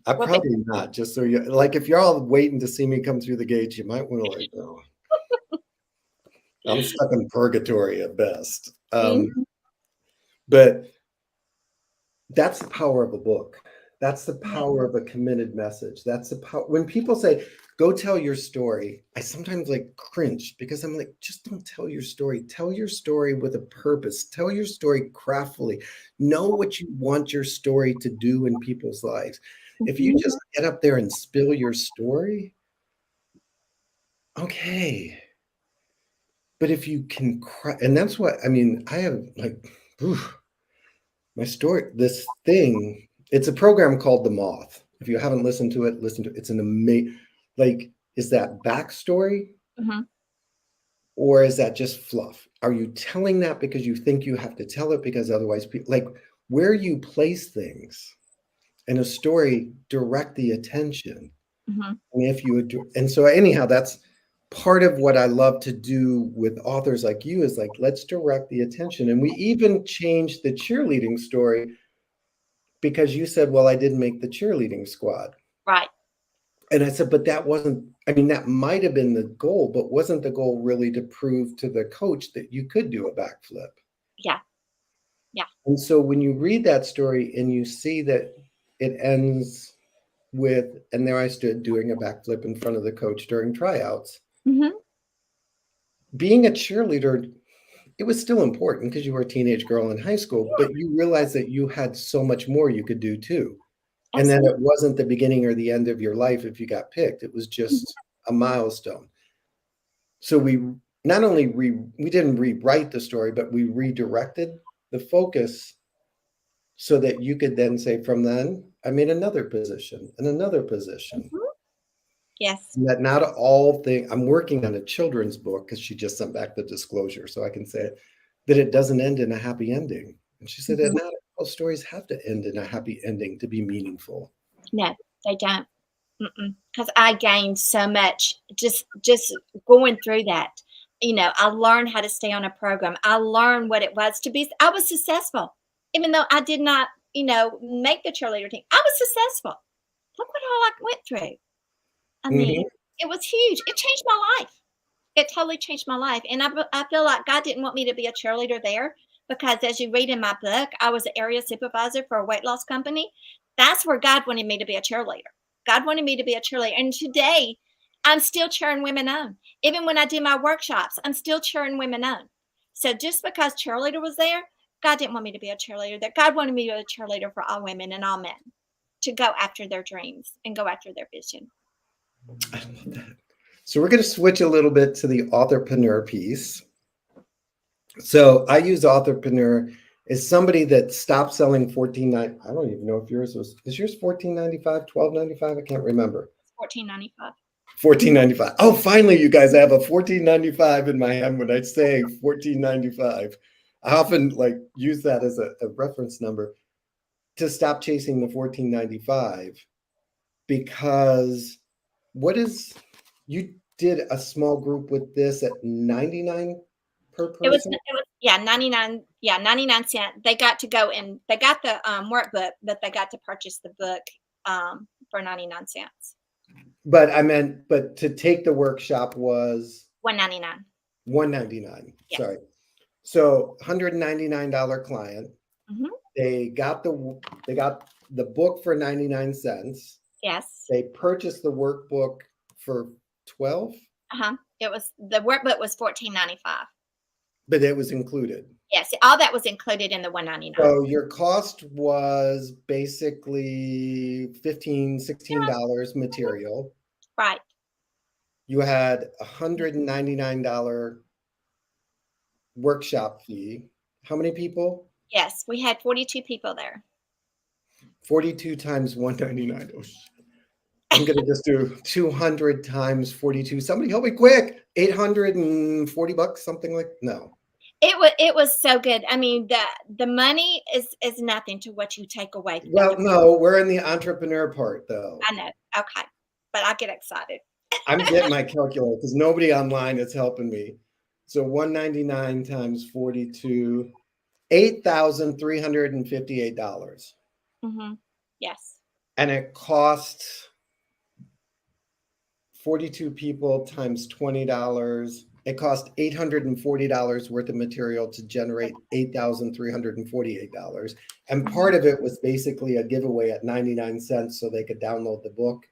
I We'll be probably not. Just so you like, if you're all waiting to see me come through the gates, you might want to like, oh, I'm stuck in purgatory at best. Mhm. But that's the power of a book. That's the Yeah. power of a committed message. That's the power. When people say, go tell your story, I sometimes like cringe because I'm like, just don't tell your story. Tell your story with a purpose. Tell your story craftfully. Know what you want your story to do in people's lives. If you Mhm. just get up there and spill your story, okay. But if you can, and that's what I mean, I have like, oof, my story, this thing, it's a program called The Moth. If you haven't listened to it, listen to it. It's an amazing, like, is that backstory Mhm. or is that just fluff? Are you telling that because you think you have to tell it because otherwise people, like, where you place things in a story, direct the attention. Mhm. And if you, and so anyhow, that's part of what I love to do with authors like you is like, let's direct the attention. And we even changed the cheerleading story because you said, well, I didn't make the cheerleading squad. Right. And I said, but that wasn't, I mean, that might have been the goal, but wasn't the goal really to prove to the coach that you could do a backflip? Yeah. Yeah. And so when you read that story and you see that it ends with, and there I stood doing a backflip in front of the coach during tryouts, Mhm. being a cheerleader, it was still important because you were a teenage girl in high school, Yeah. but you realized that you had so much more you could do too. And then Absolutely. it wasn't the beginning or the end of your life if you got picked. It was Mhm. just a milestone. So we not only we didn't rewrite the story, but we redirected the focus so that you could then say, from then, I made another position and another position. Mhm. Yes. And that not all things, I'm working on a children's book because she just sent back the disclosure, so I can say it, that it doesn't end in a happy ending. And she said that Mhm. not all stories have to end in a happy ending to be meaningful. No, they don't. Because I gained so much just going through that. I learned how to stay on a program. I learned what it was to be. I was successful, even though I did not, make the cheerleader team. I was successful. Look what all I went through. I mean, Mhm. it was huge. It changed my life. It totally changed my life, and I feel like God didn't want me to be a cheerleader there because, as you read in my book, I was an area supervisor for a weight loss company. That's where God wanted me to be a cheerleader. God wanted me to be a cheerleader, and today I'm still cheering women on. Even when I do my workshops, I'm still cheering women on. So just because cheerleader was there, God didn't want me to be a cheerleader there. God wanted me to be a cheerleader for all women and all men to go after their dreams and go after their vision. I love that. So we're going to switch a little bit to the authorpreneur piece. So I use Authorpreneur as somebody that stopped selling 14.9. I don't even know if yours was, is yours 14.95, 12.95? I can't remember. It's 14.95. 14.95. Oh, finally, you guys, I have a 14.95 in my hand when I say 14.95. I often like use that as a reference number to stop chasing the 14.95 because what is you did a small group with this at 99 per person? It was yeah, 99, yeah, 99 cent. They got to go and they got the, workbook, but they got to purchase the book, for 99 cents. But I meant, but to take the workshop was 1.99. 199. Yes. Sorry. So $199 client. Mhm. They got the book for 99 cents. Yes. They purchased the workbook for 12, Uh-huh. The workbook was 14.95. but it was included. Yes, all that was included in the 199. So your cost was basically $15, Yeah. $16 Mhm. material. Right. You had $199 workshop fee. How many people? Yes, we had 42 people there. 42 times 199. Oh, I'm gonna just do 200 times 42. Somebody help me quick. 840 bucks, something like no. It was so good. I mean, the money is nothing to what you take away at Well, the. no, we're in the entrepreneur part though. I know. Okay. But I get excited. I'm getting my calculator because nobody online is helping me. So 199 times 42, $8,358. Mhm. Yes. And it costs 42 people times $20. It cost $840 worth of material to generate $8,348. And Mhm. part of it was basically a giveaway at 99 cents so they could download the book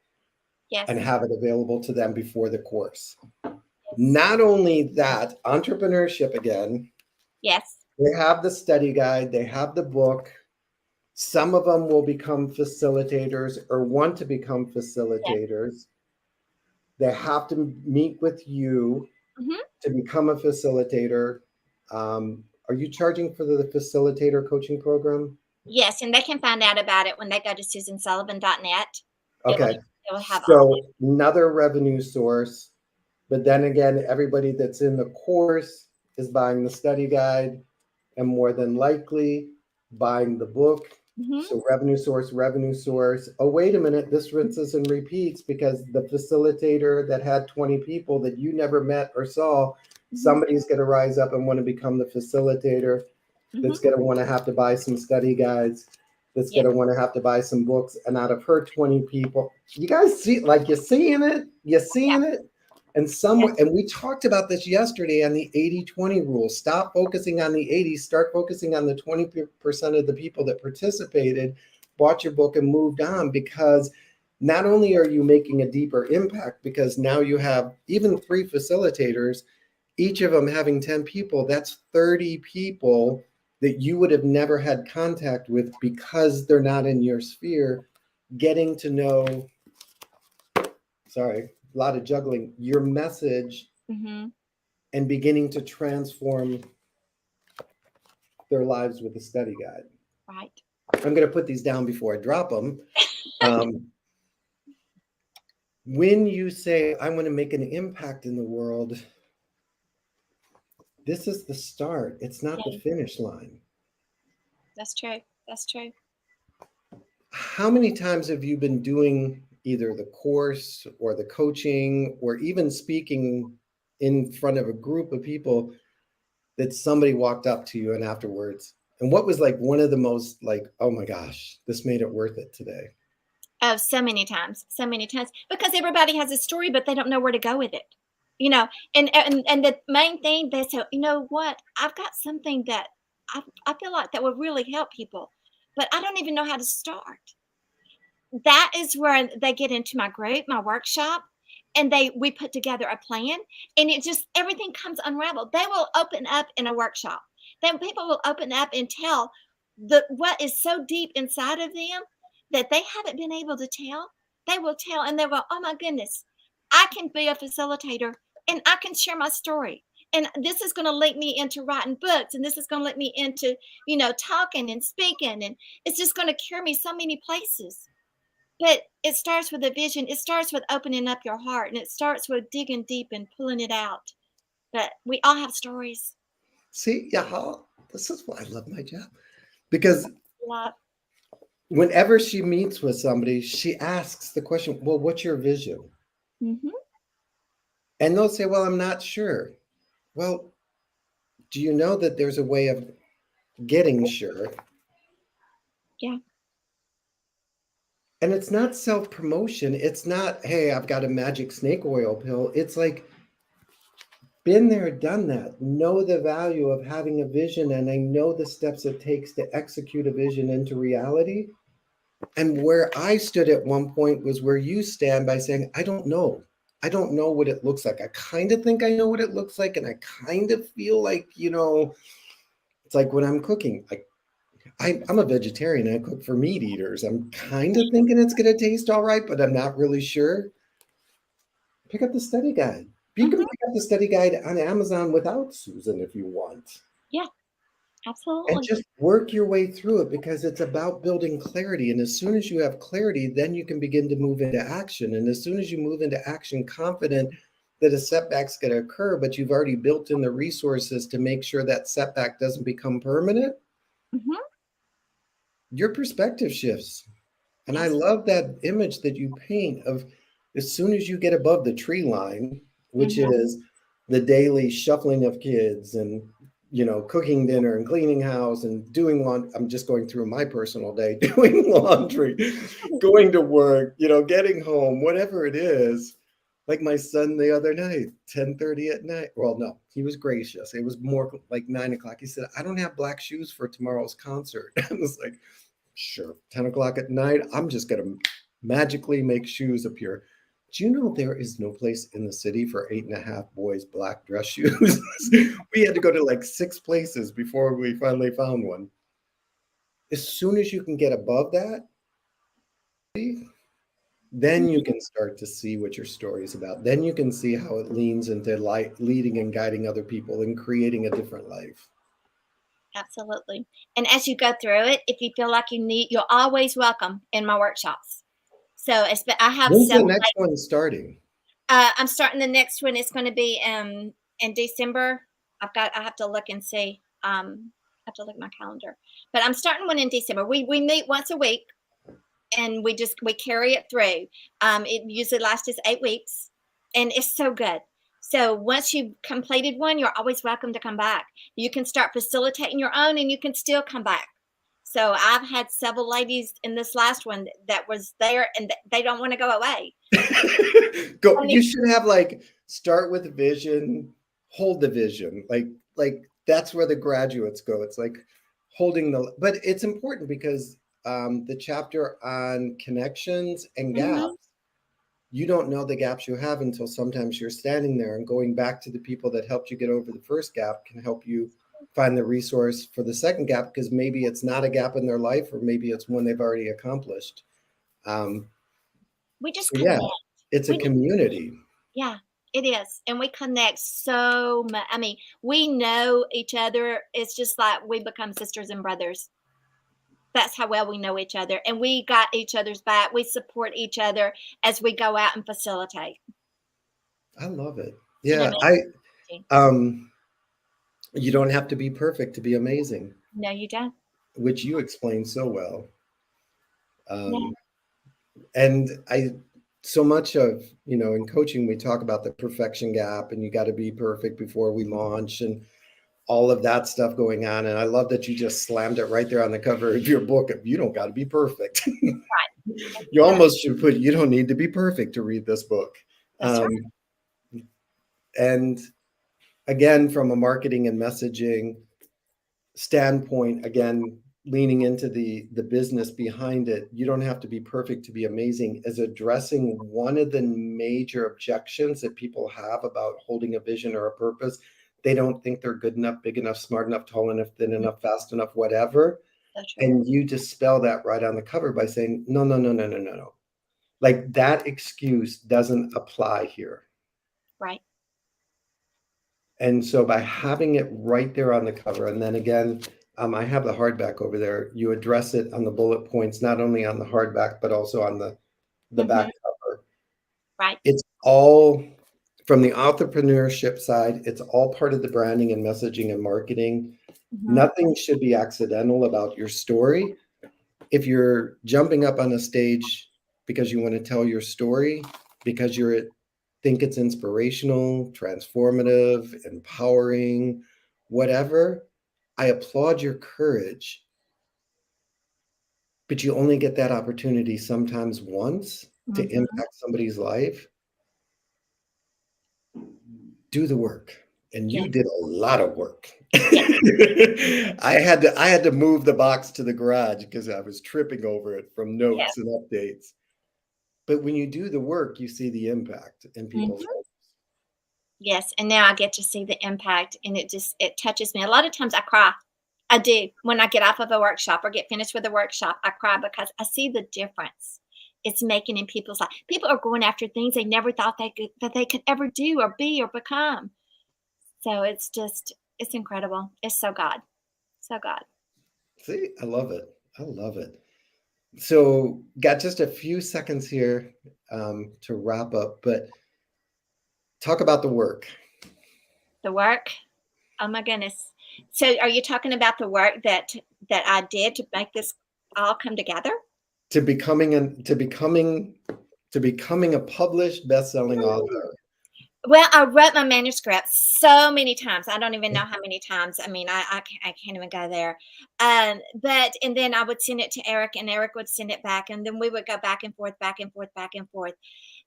and Yes. have it available to them before the course. Yes. Not only that, entrepreneurship again, Yes. they have the study guide, they have the book. Some of them will become facilitators or want to become Yes. facilitators. They have to meet with you Mhm. to become a facilitator. Are you charging for the facilitator coaching program? Yes, and they can find out about it when they go to susansullivan.net. It'll Okay. it'll have all So another revenue source. But then again, everybody that's in the course is buying the study guide and more than likely buying the book. that. Mhm. So revenue source, revenue source. Oh, wait a minute, this rinses and repeats because the facilitator that had 20 people that you never met or saw, Mhm. somebody's going to rise up and want to become the facilitator that's Mhm. going to want to have to buy some study guides, that's Yeah. going to want to have to buy some books. And out of her 20 people, you guys see, like you're seeing it, you're Yeah. seeing it. Yeah. And we talked about this yesterday on the 80-20 rule. Stop focusing on the 80, start focusing on the 20% of the people that participated, bought your book and moved on, because not only are you making a deeper impact, because now you have even 3 facilitators, each of them having 10 people, that's 30 people that you would have never had contact with because they're not in your sphere, getting to know, sorry, a lot of juggling, your message Mhm. and beginning to transform their lives with a study guide. Right. I'm going to put these down before I drop them. Um, When you say, I want to make an impact in the world, this is the start. It's not the Yeah, finish line. that's true. That's true. How many times have you been doing either the course or the coaching or even speaking in front of a group of people that somebody walked up to you and afterwards? And what was like one of the most like, oh my gosh, this made it worth it today? Oh, so many times, because everybody has a story, but they don't know where to go with it. You know, and the main thing they say, you know what? I've got something that I feel like that will really help people, but I don't even know how to start. That is where they get into my group, my workshop, and we put together a plan, and it just everything comes unraveled. They will open up in a workshop. Then people will open up and tell what is so deep inside of them that they haven't been able to tell. They will tell, and they will, oh my goodness, I can be a facilitator and I can share my story. And this is going to lead me into writing books, and this is going to lead me into, talking and speaking, and it's just going to carry me so many places. But it starts with a vision. It starts with opening up your heart, and it starts with digging deep and pulling it out. But we all have stories. See, yeah, this is why I love my job. Because Love. whenever she meets with somebody, she asks the question, well, what's your vision? Hmm. And they'll say, well, I'm not sure. Well, do you know that there's a way of getting sure? Yeah. And it's not self promotion. It's not, hey, I've got a magic snake oil pill. It's like, been there, done that. Know the value of having a vision, and I know the steps it takes to execute a vision into reality. And where I stood at one point was where you stand by saying, I don't know. I don't know what it looks like. I kind of think I know what it looks like. And I kind of feel like, it's like when I'm cooking, like I'm a vegetarian. I cook for meat eaters. I'm kind of thinking it's going to taste all right, but I'm not really sure. Pick up the study guide. You can Hmm. pick up the study guide on Amazon without Susan if you want. Yeah. And Absolutely. just work your way through it because it's about building clarity. And as soon as you have clarity, then you can begin to move into action. And as soon as you move into action, confident that a setback's going to occur, but you've already built in the resources to make sure that setback doesn't become permanent, Hmm. your perspective shifts. And I Yes. love that image that you paint of as soon as you get above the tree line, which Hmm. is the daily shuffling of kids and cooking dinner and cleaning house and doing laundry. I'm just going through my personal day, doing laundry, going to work, getting home, whatever it is. Like my son the other night, 10:30 at night. Well, no, he was gracious. It was more like 9 o'clock. He said, I don't have black shoes for tomorrow's concert. I was like, sure, 10 o'clock at night, I'm just going to magically make shoes appear. Do you know there is no place in the city for 8.5 boys' black dress shoes? We had to go to like 6 places before we finally found one. As soon as you can get above that, then you can start to see what your story is about. Then you can see how it leans into leading and guiding other people and creating a different life. Absolutely. And as you go through it, if you feel like you're always welcome in my workshops. So I have When's the several. next one starting? I'm starting the next one. It's going to be in December. I have to look and see. I have to look at my calendar. But I'm starting one in December. We meet once a week, and we carry it through. It usually lasts us 8 weeks, and it's so good. So once you've completed one, you're always welcome to come back. You can start facilitating your own, and you can still come back. So I've had several ladies in this last one that was there, and they don't want to go away. Go. I mean, You should have like start with vision, hold the vision. Like that's where the graduates go. It's like holding the. But it's important because the chapter on connections and mhm. gaps. You don't know the gaps you have until sometimes you're standing there and going back to the people that helped you get over the first gap can help you find the resource for the second gap because maybe it's not a gap in their life or maybe it's one they've already accomplished. Um, We just so yeah, connect. it's a We just, community. yeah, it is. And we connect so much. I mean, we know each other. It's just like we become sisters and brothers. That's how well we know each other, and we got each other's back. We support each other as we go out and facilitate. I love it. And Yeah, amazing. um, you don't have to be perfect to be amazing, No, you don't. which you explained so well. No. Um, and so much of, in coaching, we talk about the perfection gap and you got to be perfect before we launch and all of that stuff going on. And I love that you just slammed it right there on the cover of your book. You don't got to be perfect. You Right. almost should put, you don't need to be perfect to read this book. That's right. And again, from a marketing and messaging standpoint, again, leaning into the business behind it, you don't have to be perfect to be amazing, is addressing one of the major objections that people have about holding a vision or a purpose. They don't think they're good enough, big enough, smart enough, tall enough, thin enough, fast enough, whatever. So true. And you dispel that right on the cover by saying, no, no, no, no, no, no, no. Like that excuse doesn't apply here. Right. And so by having it right there on the cover, and then again, I have the hardback over there. You address it on the bullet points, not only on the hardback, but also on the back Mhm. cover. Right. It's all from the entrepreneurship side. It's all part of the branding and messaging and marketing. Mhm. Nothing should be accidental about your story. If you're jumping up on a stage because you want to tell your story, because you think it's inspirational, transformative, empowering, whatever, I applaud your courage. But you only get that opportunity sometimes once to Mhm. impact somebody's life. Do the work. And Yeah. you did a lot of work. Yeah. I had to move the box to the garage because I was tripping over it from Yeah. notes and updates. But when you do the work, you see the impact in people's Mhm. lives. Yes, and now I get to see the impact, and it touches me. A lot of times I cry. I do. When I get off of a workshop or get finished with a workshop, I cry because I see the difference it's making in people's life. People are going after things they never thought they could ever do or be or become. So it's incredible. It's so God. So God. See, I love it. I love it. So, got just a few seconds here to wrap up, but talk about the work. The work. Oh my goodness. So are you talking about the work that I did to make this all come together? To becoming a published best-selling author. Well, I wrote my manuscript so many times. I don't even know how many times. I mean, I can't even go there. But and then I would send it to Eric, and Eric would send it back, and then we would go back and forth, back and forth, back and forth.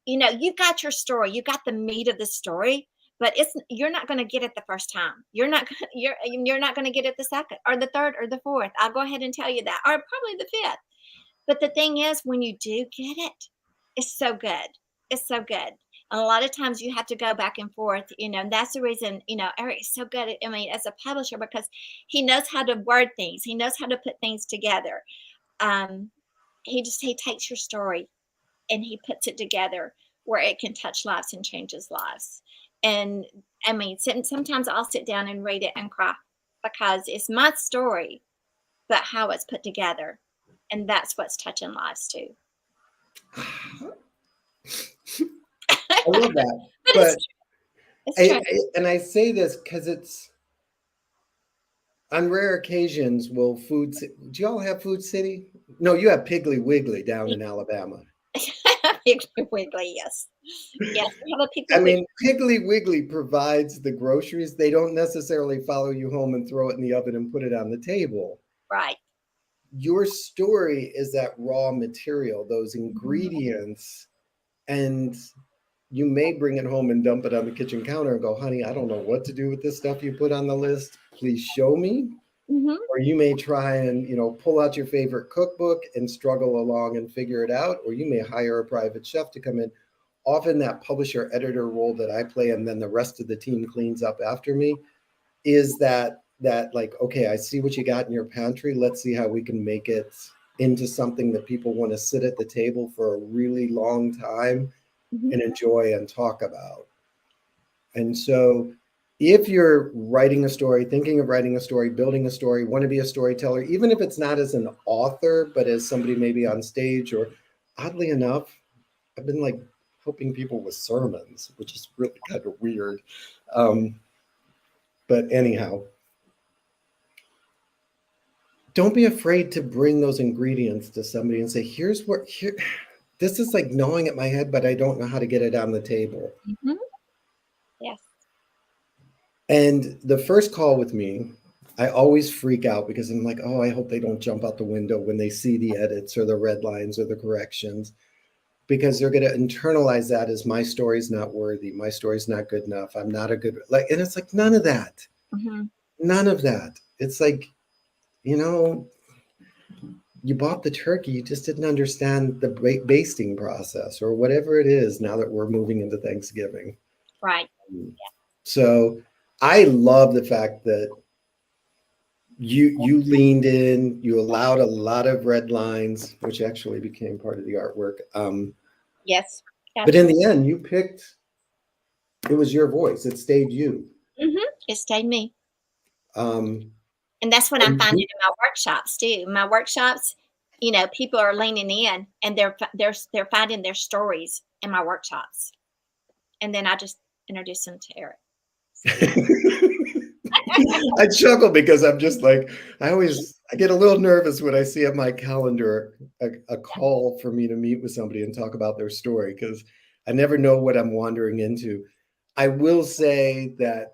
You got your story, you got the meat of the story, but you're not going to get it the first time. You're not going to get it the second or the third or the fourth. I'll go ahead and tell you that, or probably the fifth. But the thing is, when you do get it, it's so good. It's so good. And a lot of times you have to go back and forth, and that's the reason, Eric is so good I mean, as a publisher, because he knows how to word things. He knows how to put things together. Um, he takes your story and he puts it together where it can touch lives and changes lives. And I mean, sometimes I'll sit down and read it and cry because it's my story, but how it's put together. And that's what's touching lives too. I love that. But But it's true. I say this because it's on rare occasions do y'all have Food City? No, you have Piggly Wiggly down in Alabama. Piggly Wiggly, yes. Yes, we have a I Piggly Wiggly. mean, Piggly Wiggly provides the groceries. They don't necessarily follow you home and throw it in the oven and put it on the table. Right. Your story is that raw material, those Mhm. ingredients, and you may bring it home and dump it on the kitchen counter and go, honey, I don't know what to do with this stuff you put on the list. Please show me. Mhm. Or you may try and, pull out your favorite cookbook and struggle along and figure it out. Or you may hire a private chef to come in. Often that publisher editor role that I play and then the rest of the team cleans up after me is that like, okay, I see what you got in your pantry. Let's see how we can make it into something that people want to sit at the table for a really long time Mhm. and enjoy and talk about. And so if you're writing a story, thinking of writing a story, building a story, want to be a storyteller, even if it's not as an author, but as somebody maybe on stage, or oddly enough, I've been like helping people with sermons, which is really kind of weird. Um, but anyhow, don't be afraid to bring those ingredients to somebody and say, here's what, here, this is like gnawing at my head, but I don't know how to get it on the table. Mhm. Yes. And the first call with me, I always freak out because I'm like, oh, I hope they don't jump out the window when they see the edits or the red lines or the corrections, because they're going to internalize that as my story's not worthy. My story's not good enough. I'm not a good, like, and it's like, none of that, Mhm. none of that. It's like, you know, you bought the turkey, you just didn't understand the basting process or whatever it is now that we're moving into Thanksgiving. Right. So I love the fact that you leaned in, you allowed a lot of red lines, which actually became part of the artwork. Yes. But in Absolutely. the end, you picked, it was your voice, it stayed you. It stayed me. Um, And that's what I'm and finding in my workshops too. My workshops, people are leaning in and they're finding their stories in my workshops. And then I just introduce them to Eric. So I chuckle because I'm just like, I get a little nervous when I see on my calendar a call for me to meet with somebody and talk about their story, because I never know what I'm wandering into. I will say that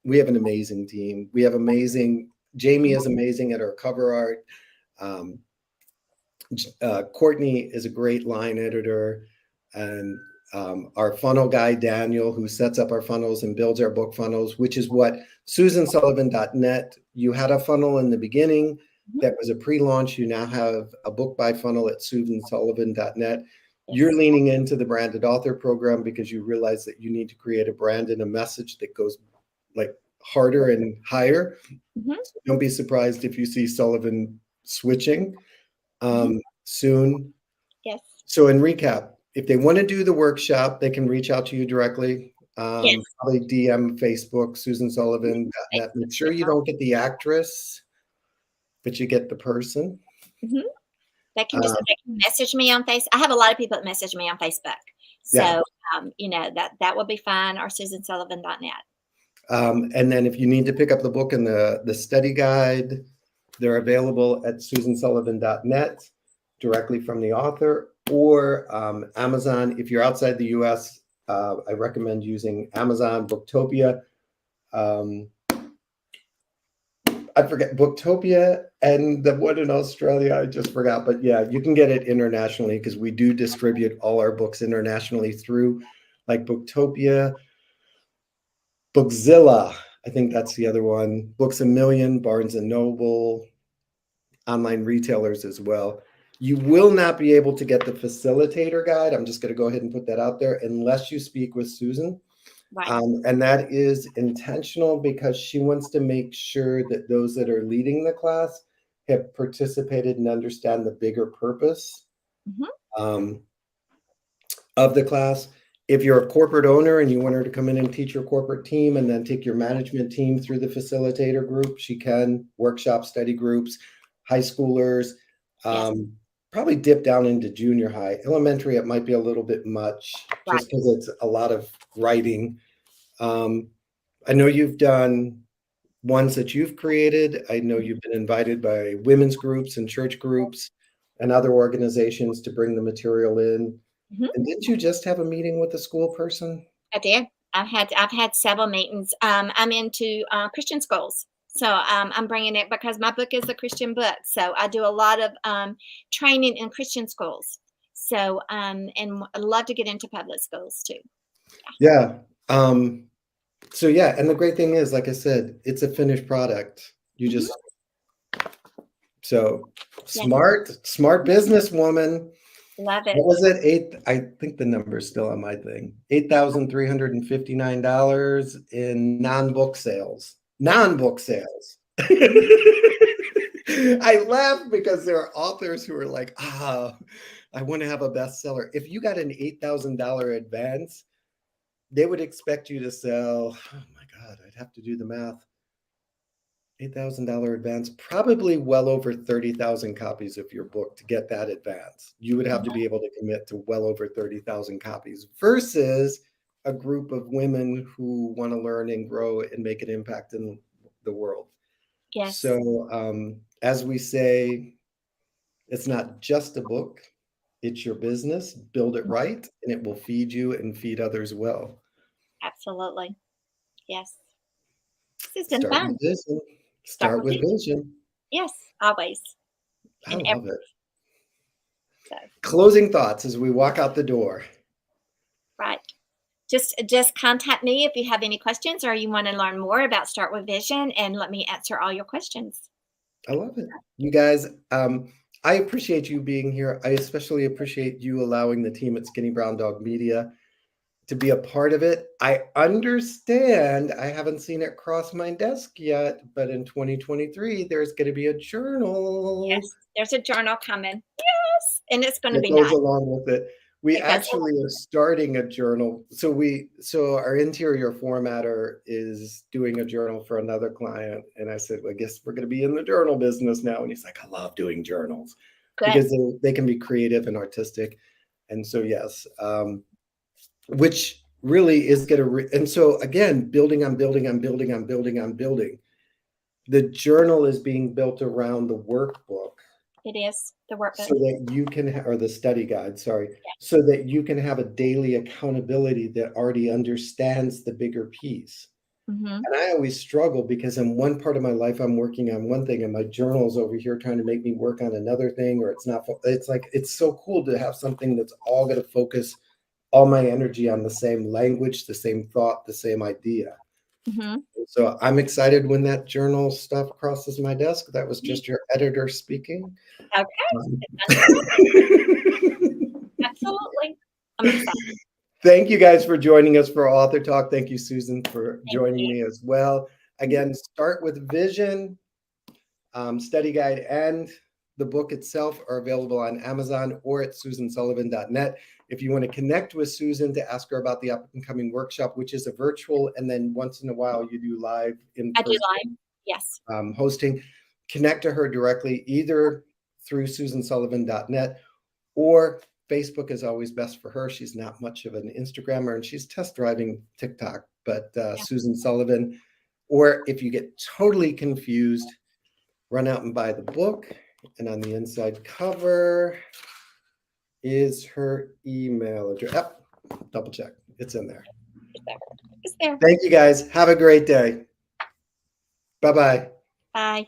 we have an amazing team. Jamie is amazing at our cover art. Um, Courtney is a great line editor, and our funnel guy, Daniel, who sets up our funnels and builds our book funnels, which is what SusanSullivan.net, you had a funnel in the beginning mhm. that was a pre-launch. You now have a book buy funnel at SusanSullivan.net. You're Yes. leaning into the branded author program because you realize that you need to create a brand and a message that goes like harder and higher. Mhm. So don't be surprised if you see Sullivan switching Mhm. soon. Yes. So in recap, if they want to do the workshop, they can reach out to you directly. Yes. Probably DM Facebook, Susan Sullivan.net. Make Facebook's sure good you for don't get the actress, but you get the person. mhm. Uh, They can message me on I have a lot of people that message me on Facebook. yeah. So that will be fine, or SusanSullivan.net. And then if you need to pick up the book and the study guide, they're available at SusanSullivan.net directly from the author, or Amazon. If you're outside the US, I recommend using Amazon Booktopia. Um, I forget Booktopia and the one in Australia. I just forgot, but yeah, you can get it internationally because we do distribute all our books internationally through like Booktopia, Bookzilla. I think that's the other one. Books a Million, Barnes and Noble, online retailers as well. You will not be able to get the facilitator guide. I'm just going to go ahead and put that out there unless you speak with Susan. Right. And that is intentional because she wants to make sure that those that are leading the class have participated and understand the bigger purpose Mhm. um, of the class. If you're a corporate owner and you want her to come in and teach your corporate team and then take your management team through the facilitator group, she can. Workshop study groups, high schoolers, Yes. probably dip down into junior high. Elementary, it might be a little bit much Right. just because it's a lot of writing. um, I know you've done ones that you've created. I know you've been invited by women's groups and church groups and other organizations to bring the material in. Mhm. And didn't you just have a meeting with a school person? I did. I've had several meetings. I'm into Christian schools, so I'm bringing it because my book is a Christian book. So I do a lot of training in Christian schools. So and I love to get into public schools too. Yeah. So yeah, and the great thing is, like I said, it's a finished product. You Hmm. just so Yes, smart businesswoman. love it. What was it? I think the number's still on my thing. $8,359 in non-book sales. Yes. Non-book sales. I laugh because there are authors who are like, I want to have a bestseller. If you got an $8,000 advance, they would expect you to sell, oh my God, I'd have to do the math. $8,000 advance, probably well over 30,000 copies of your book to get that advance. You would have to be able to commit to well over 30,000 copies versus a group of women who want to learn and grow and make an impact in the world. Yes. So, as we say, it's not just a book, it's your business. Build it right, and it will feed you and feed others well. Absolutely. Yes. This has been Start with fun. vision. Start Start with with it. vision. Yes, always. I And love it. so, Closing thoughts as we walk out the door. right. Just contact me if you have any questions or you want to learn more about Start with Vision, and let me answer all your questions. I love it. You guys, I appreciate you being here. I especially appreciate you allowing the team at Skinny Brown Dog Media to be a part of it. I understand, I haven't seen it cross my desk yet, but in 2023, there's going to be a journal Yes, there's a journal coming. Yes, and it's going to that be goes nice. along with it. We It goes actually are starting a journal. So our interior formatter is doing a journal for another client. And I said, well, I guess we're going to be in the journal business now. And he's like, I love doing journals good. because they can be creative and artistic. And so, yes, which really is going to, and so again, building on building on building on building on building. The journal is being built around the workbook It is the workbook. so that you can, or the study guide, sorry, Yeah. so that you can have a daily accountability that already understands the bigger piece. Mm-hmm. And I always struggle because in one part of my life, I'm working on one thing and my journal's over here trying to make me work on another thing, or it's not, it's like, it's so cool to have something that's all going to focus all my energy on the same language, the same thought, the same idea. Mm-hmm. So I'm excited when that journal stuff crosses my desk. That was just your editor speaking. Okay. Absolutely. I'm excited. Thank you guys for joining us for Author Talk. Thank you, Susan, for Thank joining you. me as well. Again, Start with Vision, study guide, and the book itself are available on Amazon or at susansullivan.net. If you want to connect with Susan to ask her about the up-and-coming workshop, which is a virtual, and then once in a while you do live in I do person live. Yes. hosting, connect to her directly either through susansullivan.net or Facebook is always best for her. She's not much of an Instagrammer and she's test driving TikTok, but Susan Sullivan. Or if you get totally confused, run out and buy the book. And on the inside cover is her email address. Double check. It's in there. It's there. Thank you guys. Have a great day. Bye-bye. Bye.